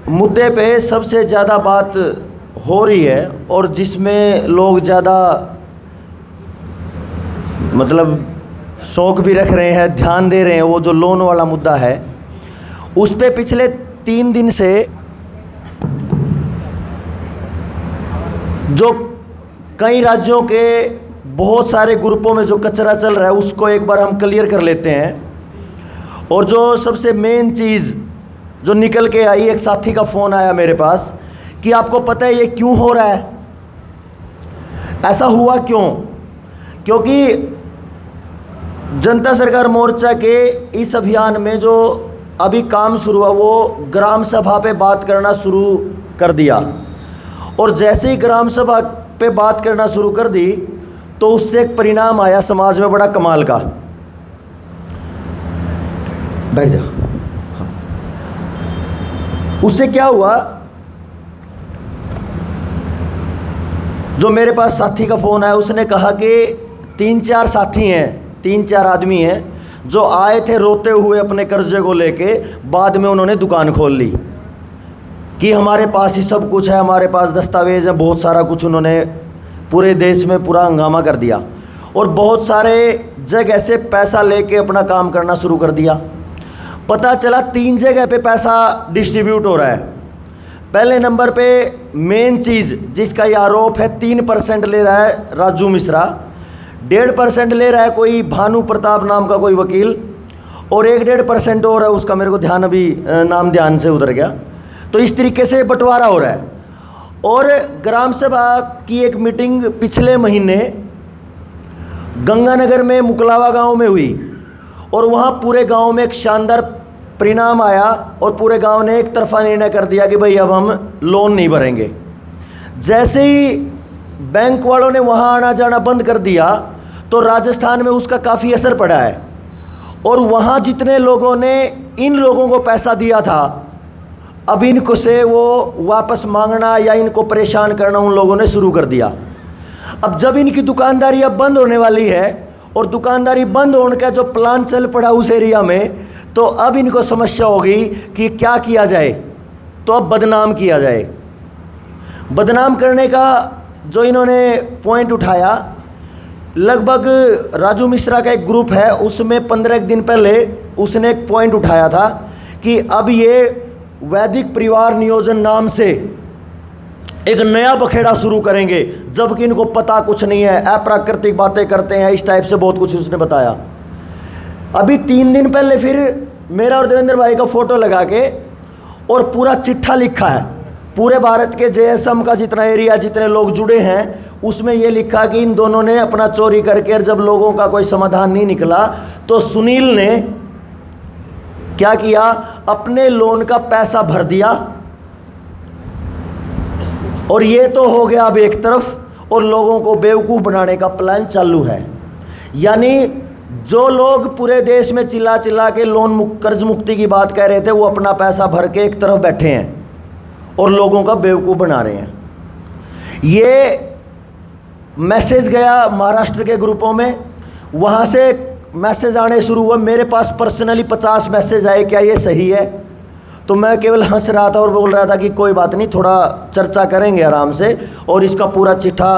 मुद्दे पे सबसे ज़्यादा बात हो रही है और जिसमें लोग ज़्यादा मतलब शौक भी रख रहे हैं, ध्यान दे रहे हैं, वो जो लोन वाला मुद्दा है, उस पे पिछले 3 दिन से जो कई राज्यों के बहुत सारे ग्रुपों में जो कचरा चल रहा है उसको एक बार हम क्लियर कर लेते हैं। और जो सबसे मेन चीज़ जो निकल के आई, एक साथी का फ़ोन आया मेरे पास कि आपको पता है ये क्यों हो रहा है, ऐसा हुआ क्यों? क्योंकि जनता सरकार मोर्चा के इस अभियान में जो अभी काम शुरू हुआ वो ग्राम सभा पे बात करना शुरू कर दिया। और जैसे ही ग्राम सभा पे बात करना शुरू कर दी तो उससे एक परिणाम आया समाज में बड़ा कमाल का। बैठ जा। उससे क्या हुआ, जो मेरे पास साथी का फ़ोन आया उसने कहा कि 3-4 साथी हैं, 3-4 आदमी हैं जो आए थे रोते हुए अपने कर्जे को लेके, बाद में उन्होंने दुकान खोल ली कि हमारे पास ही सब कुछ है, हमारे पास दस्तावेज़ हैं, बहुत सारा कुछ। उन्होंने पूरे देश में पूरा हंगामा कर दिया और बहुत सारे जगह से पैसा लेके अपना काम करना शुरू कर दिया। पता चला 3 जगह पे पैसा डिस्ट्रीब्यूट हो रहा है। पहले नंबर पे मेन चीज़ जिसका ये आरोप है, 3% ले रहा है राजू मिश्रा, 1.5% ले रहा है कोई भानु प्रताप नाम का कोई वकील, और 1-1.5% और है उसका, मेरे को ध्यान अभी नाम ध्यान से उतर गया। तो इस तरीके से बंटवारा हो रहा है। और ग्राम सभा की एक मीटिंग पिछले महीने गंगानगर में मुकलावा गांव में हुई और वहाँ पूरे गांव में एक शानदार परिणाम आया और पूरे गांव ने एक तरफा निर्णय कर दिया कि भाई अब हम लोन नहीं भरेंगे। जैसे ही बैंक वालों ने वहाँ आना जाना बंद कर दिया तो राजस्थान में उसका काफ़ी असर पड़ा है और वहाँ जितने लोगों ने इन लोगों को पैसा दिया था, अब इनको से वो वापस मांगना या इनको परेशान करना उन लोगों ने शुरू कर दिया। अब जब इनकी दुकानदारी अब बंद होने वाली है और दुकानदारी बंद होने का जो प्लान चल पड़ा उस एरिया में, तो अब इनको समस्या होगी कि क्या किया जाए। तो अब बदनाम किया जाए। बदनाम करने का जो इन्होंने पॉइंट उठाया, लगभग राजू मिश्रा का एक ग्रुप है उसमें 15 दिन पहले उसने एक पॉइंट उठाया था कि अब ये वैदिक परिवार नियोजन नाम से एक नया बखेड़ा शुरू करेंगे, जबकि इनको पता कुछ नहीं है, अप्राकृतिक बातें करते हैं, इस टाइप से बहुत कुछ उसने बताया। अभी 3 दिन पहले फिर मेरा और देवेंद्र भाई का फ़ोटो लगा के और पूरा चिट्ठा लिखा है, पूरे भारत के जेएसएम का जितना एरिया, जितने लोग जुड़े हैं, उसमें ये लिखा कि इन दोनों ने अपना चोरी करके, जब लोगों का कोई समाधान नहीं निकला तो सुनील ने क्या किया, अपने लोन का पैसा भर दिया। और ये तो हो गया अब एक तरफ, और लोगों को बेवकूफ़ बनाने का प्लान चालू है। यानी जो लोग पूरे देश में चिल्ला चिल्ला के कर्ज मुक्ति की बात कह रहे थे, वो अपना पैसा भर के एक तरफ बैठे हैं और लोगों का बेवकूफ़ बना रहे हैं। ये मैसेज गया महाराष्ट्र के ग्रुपों में, वहाँ से मैसेज आने शुरू हुआ। मेरे पास पर्सनली 50 मैसेज आए, क्या ये सही है? तो मैं केवल हंस रहा था और बोल रहा था कि कोई बात नहीं, थोड़ा चर्चा करेंगे आराम से और इसका पूरा चिट्ठा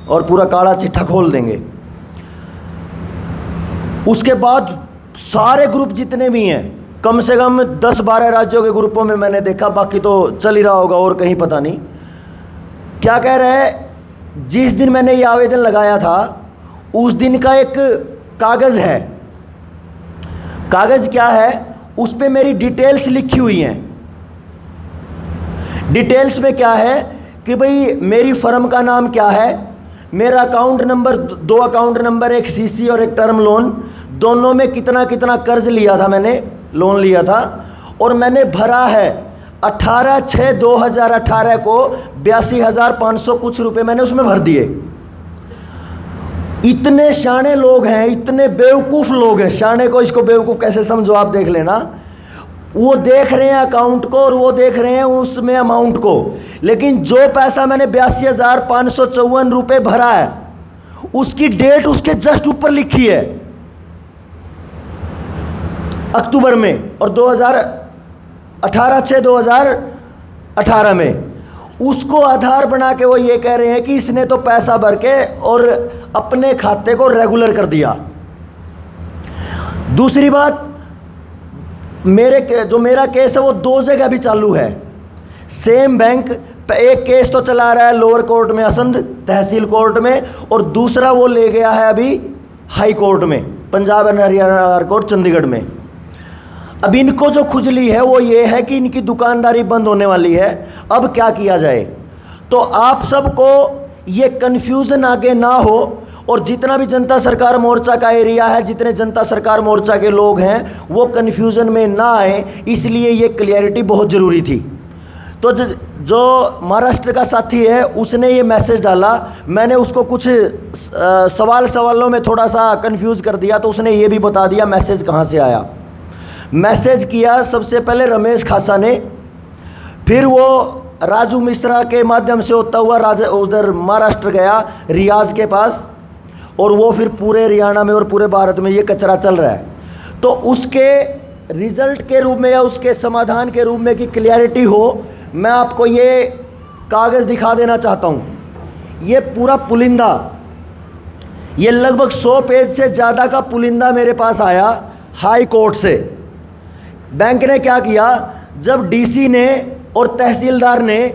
और पूरा काला चिट्ठा खोल देंगे। उसके बाद सारे ग्रुप जितने भी हैं, कम से कम 10-12 राज्यों के ग्रुपों में मैंने देखा, बाकी तो चल ही रहा होगा और कहीं पता नहीं क्या कह रहे हैं। जिस दिन मैंने ये आवेदन लगाया था उस दिन का एक कागज़ है। कागज़ क्या है, उस पे मेरी डिटेल्स लिखी हुई हैं। डिटेल्स में क्या है कि भाई मेरी फर्म का नाम क्या है, मेरा अकाउंट नंबर, 2 अकाउंट नंबर, एक सीसी और एक टर्म लोन, दोनों में कितना कितना कर्ज लिया था, मैंने लोन लिया था, और मैंने भरा है 18/6/2018 को 82,500 कुछ रुपए मैंने उसमें भर दिए। इतने शाणे लोग हैं, इतने बेवकूफ़ लोग हैं, शाणे को इसको बेवकूफ़ कैसे समझो आप देख लेना। वो देख रहे हैं अकाउंट को और वो देख रहे हैं उसमें अमाउंट को, लेकिन जो पैसा मैंने 82,554 रुपये भरा है उसकी डेट उसके जस्ट ऊपर लिखी है अक्टूबर में, और 18/6/2018 में, उसको आधार बना के वो ये कह रहे हैं कि इसने तो पैसा भर के और अपने खाते को रेगुलर कर दिया। दूसरी बात, मेरा केस है वो 2 जगह भी चालू है। सेम बैंक, एक केस तो चला रहा है लोअर कोर्ट में, असंध तहसील कोर्ट में, और दूसरा वो ले गया है अभी हाई कोर्ट में, Punjab and Haryana high court Chandigarh में। अब इनको जो खुजली है वो ये है कि इनकी दुकानदारी बंद होने वाली है, अब क्या किया जाए। तो आप सबको ये कन्फ्यूज़न आगे ना हो, और जितना भी जनता सरकार मोर्चा का एरिया है, जितने जनता सरकार मोर्चा के लोग हैं, वो कन्फ्यूज़न में ना आए, इसलिए ये क्लियरिटी बहुत ज़रूरी थी। तो जो महाराष्ट्र का साथी है उसने ये मैसेज डाला, मैंने उसको कुछ सवालों में थोड़ा सा कंफ्यूज कर दिया, तो उसने ये भी बता दिया मैसेज कहाँ से आया। मैसेज किया सबसे पहले रमेश खासा ने, फिर वो राजू मिश्रा के माध्यम से होता हुआ उधर महाराष्ट्र गया रियाज के पास, और वो फिर पूरे हरियाणा में और पूरे भारत में ये कचरा चल रहा है। तो उसके रिजल्ट के रूप में या उसके समाधान के रूप में कि क्लियरिटी हो, मैं आपको ये कागज़ दिखा देना चाहता हूँ। ये पूरा पुलिंदा, ये लगभग 100 पेज से ज़्यादा का पुलिंदा मेरे पास आया हाई कोर्ट से। बैंक ने क्या किया, जब डीसी ने और तहसीलदार ने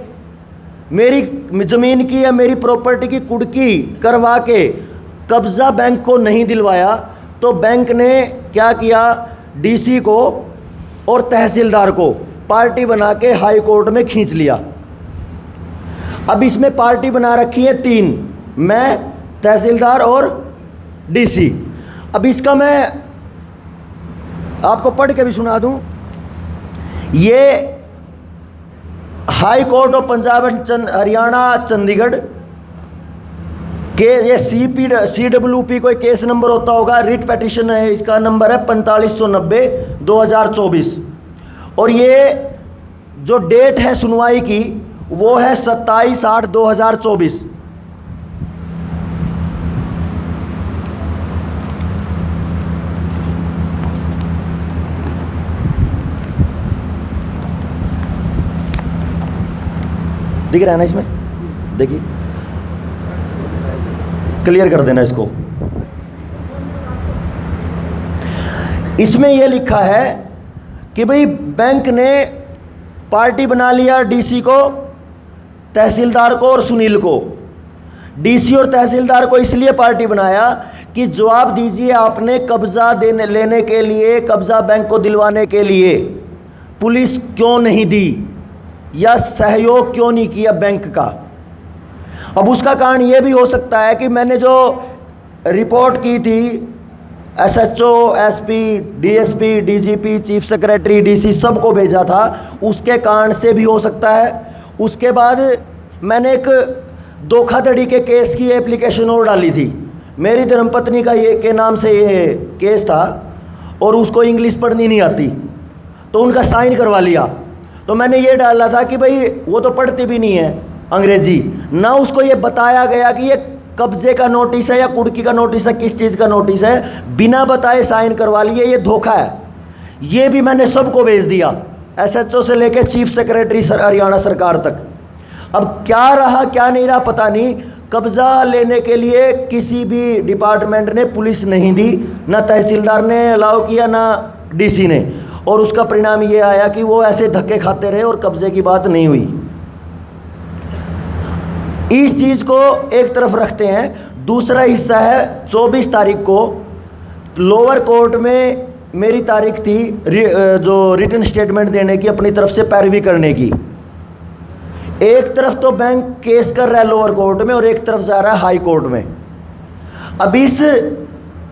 मेरी ज़मीन की या मेरी प्रॉपर्टी की कुड़की करवा के कब्ज़ा बैंक को नहीं दिलवाया, तो बैंक ने क्या किया, डीसी को और तहसीलदार को पार्टी बना के हाई कोर्ट में खींच लिया। अब इसमें पार्टी बना रखी है 3, मैं, तहसीलदार और डीसी। अब इसका मैं आपको पढ़ के भी सुना दूं। ये high court of Punjab and Haryana Chandigarh के, ये CWP कोई केस नंबर होता होगा, रिट पेटिशन है, इसका नंबर है 4590/2024, और ये जो डेट है सुनवाई की वो है 27/8/2024। दिख रहा है ना इसमें, देखिए क्लियर कर देना इसको। इसमें यह लिखा है कि भाई बैंक ने पार्टी बना लिया डीसी को, तहसीलदार को और सुनील को। डीसी और तहसीलदार को इसलिए पार्टी बनाया कि जवाब दीजिए, आपने कब्जा लेने के लिए, कब्जा बैंक को दिलवाने के लिए पुलिस क्यों नहीं दी या सहयोग क्यों नहीं किया बैंक का। अब उसका कारण ये भी हो सकता है कि मैंने जो रिपोर्ट की थी SHO, SP, DSP, DGP, chief secretary, DC सबको भेजा था, उसके कारण से भी हो सकता है। उसके बाद मैंने एक धोखाधड़ी के केस की एप्लीकेशन और डाली थी। मेरी धर्मपत्नी का ये के नाम से ये केस था और उसको इंग्लिश पढ़नी नहीं आती, तो उनका साइन करवा लिया। तो मैंने ये डाला था कि भाई वो तो पढ़ती भी नहीं है अंग्रेजी, ना उसको ये बताया गया कि ये कब्जे का नोटिस है या कुड़की का नोटिस है, किस चीज़ का नोटिस है, बिना बताए साइन करवा लिए, ये धोखा है। ये भी मैंने सबको भेज दिया, SHO से लेके चीफ सेक्रेटरी हरियाणा सरकार तक। अब क्या रहा क्या नहीं रहा पता नहीं, कब्जा लेने के लिए किसी भी डिपार्टमेंट ने पुलिस नहीं दी, ना तहसीलदार ने अलाउ किया ना DC ने, और उसका परिणाम ये आया कि वो ऐसे धक्के खाते रहे और कब्जे की बात नहीं हुई। इस चीज़ को एक तरफ रखते हैं। दूसरा हिस्सा है 24 तारीख को लोअर कोर्ट में मेरी तारीख थी जो रिटन स्टेटमेंट देने की, अपनी तरफ से पैरवी करने की। एक तरफ तो बैंक केस कर रहा है लोअर कोर्ट में और एक तरफ जा रहा है हाई कोर्ट में। अब इस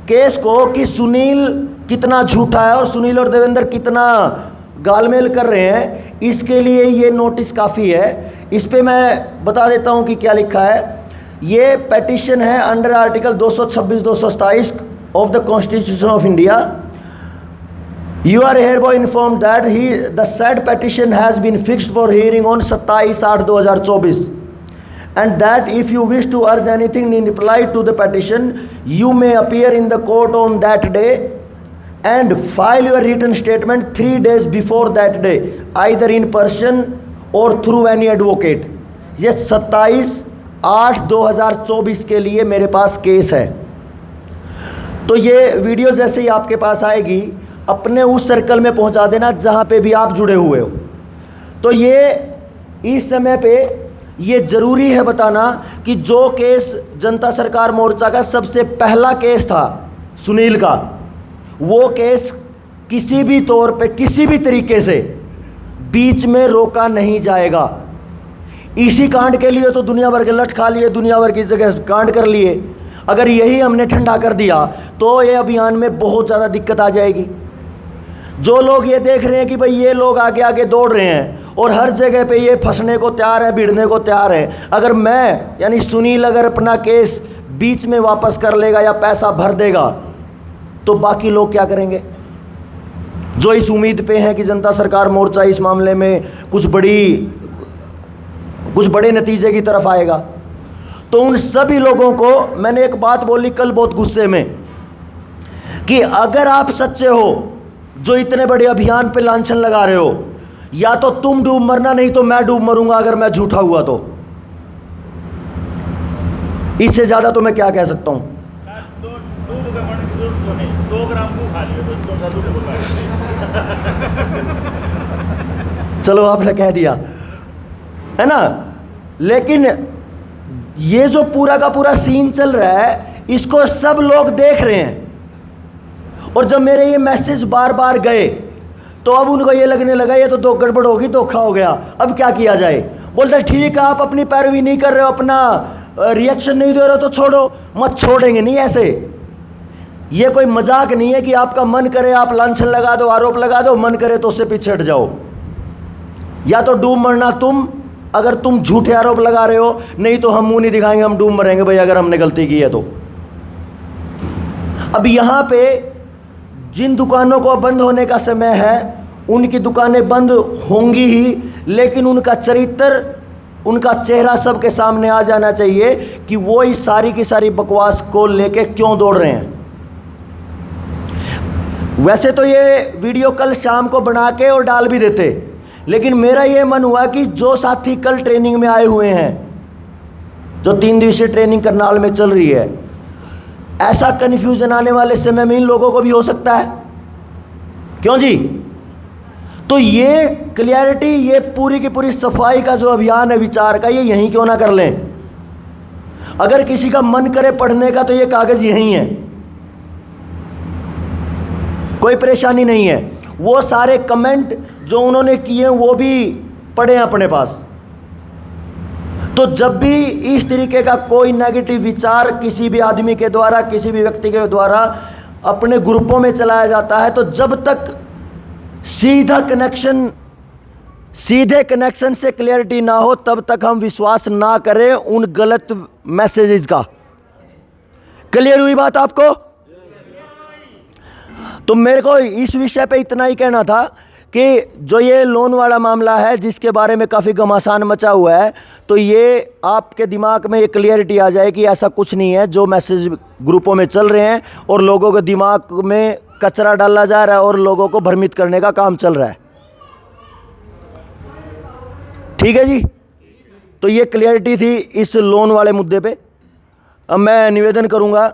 केस को कि सुनील कितना झूठा है और सुनील और देवेंद्र कितना गालमेल कर रहे हैं, इसके लिए ये नोटिस काफ़ी है। इस पे मैं बता देता हूँ कि क्या लिखा है। ये पेटिशन है under article 226-227 of the constitution of India. You are hereby informed that the said petition has been fixed for hearing on 27/8/2024 and that if you wish to urge anything in reply to the petition, you may appear in the court on that day and file your written statement 3 days before that day, either in person or through any advocate। ये 27/8/2024 के लिए मेरे पास case है। तो ये video जैसे ही आपके पास आएगी, अपने उस सर्कल में पहुंचा देना जहां पे भी आप जुड़े हुए हो। तो ये इस समय पे ये ज़रूरी है बताना कि जो केस जनता सरकार मोर्चा का सबसे पहला केस था सुनील का, वो केस किसी भी तौर पे किसी भी तरीके से बीच में रोका नहीं जाएगा। इसी कांड के लिए तो दुनिया भर के लट खा लिए, दुनिया भर की जगह कांड कर लिए। अगर यही हमने ठंडा कर दिया तो ये अभियान में बहुत ज़्यादा दिक्कत आ जाएगी। जो लोग ये देख रहे हैं कि भाई ये लोग आगे आगे दौड़ रहे हैं और हर जगह पे ये फंसने को तैयार है, भिड़ने को तैयार है, अगर मैं यानी सुनील अगर अपना केस बीच में वापस कर लेगा या पैसा भर देगा तो बाकी लोग क्या करेंगे? जो इस उम्मीद पे हैं कि जनता सरकार मोर्चा इस मामले में कुछ बड़े नतीजे की तरफ आएगा। तो उन सभी लोगों को मैंने एक बात बोली कल बहुत गुस्से में कि अगर आप सच्चे हो जो इतने बड़े अभियान पे लांछन लगा रहे हो, या तो तुम डूब मरना, नहीं तो मैं डूब मरूंगा अगर मैं झूठा हुआ तो। इससे ज्यादा तो मैं क्या कह सकता हूं। 100 ग्राम को खा लिया चलो आपने कह दिया है ना, लेकिन ये जो पूरा का पूरा सीन चल रहा है इसको सब लोग देख रहे हैं। और जब मेरे ये मैसेज बार बार गए तो अब उनको ये लगने लगा ये तो गड़बड़ होगी, धोखा हो गया, अब क्या किया जाए। बोलते ठीक है आप अपनी पैरवी नहीं कर रहे हो, अपना रिएक्शन नहीं दे रहे हो तो छोड़ो। मत छोड़ेंगे नहीं ऐसे। ये कोई मजाक नहीं है कि आपका मन करे आप लांछन लगा दो, आरोप लगा दो, मन करे तो उससे पीछे हट जाओ। या तो डूब मरना तुम, अगर तुम झूठे आरोप लगा रहे हो, नहीं तो हम मुंह नहीं दिखाएंगे, हम डूब मरेंगे भाई अगर हमने गलती की है तो। अब यहाँ पे जिन दुकानों को बंद होने का समय है उनकी दुकानें बंद होंगी ही, लेकिन उनका चरित्र, उनका चेहरा सबके सामने आ जाना चाहिए कि वो इस सारी की सारी बकवास को लेके क्यों दौड़ रहे हैं। वैसे तो ये वीडियो कल शाम को बना के और डाल भी देते, लेकिन मेरा ये मन हुआ कि जो साथी कल ट्रेनिंग में आए हुए हैं, जो 3 दिवसीय ट्रेनिंग करनाल में चल रही है, ऐसा कन्फ्यूजन आने वाले समय में इन लोगों को भी हो सकता है। क्यों जी? तो ये क्लियरिटी, ये पूरी की पूरी सफाई का जो अभियान है विचार का, ये यहीं क्यों ना कर लें। अगर किसी का मन करे पढ़ने का तो ये कागज यहीं है, कोई परेशानी नहीं है। वो सारे कमेंट जो उन्होंने किए वो भी पढ़े अपने पास। तो जब भी इस तरीके का कोई नेगेटिव विचार किसी भी आदमी के द्वारा, किसी भी व्यक्ति के द्वारा अपने ग्रुपों में चलाया जाता है, तो जब तक सीधे कनेक्शन से क्लियरिटी ना हो तब तक हम विश्वास ना करें उन गलत मैसेजेस का। क्लियर हुई बात आपको? तो मेरे को इस विषय पे इतना ही कहना था कि जो ये लोन वाला मामला है जिसके बारे में काफ़ी घमासान मचा हुआ है, तो ये आपके दिमाग में ये क्लियरिटी आ जाए कि ऐसा कुछ नहीं है जो मैसेज ग्रुपों में चल रहे हैं और लोगों के दिमाग में कचरा डाला जा रहा है और लोगों को भ्रमित करने का काम चल रहा है। ठीक है जी? तो ये क्लियरिटी थी इस लोन वाले मुद्दे पे। अब मैं निवेदन करूंगा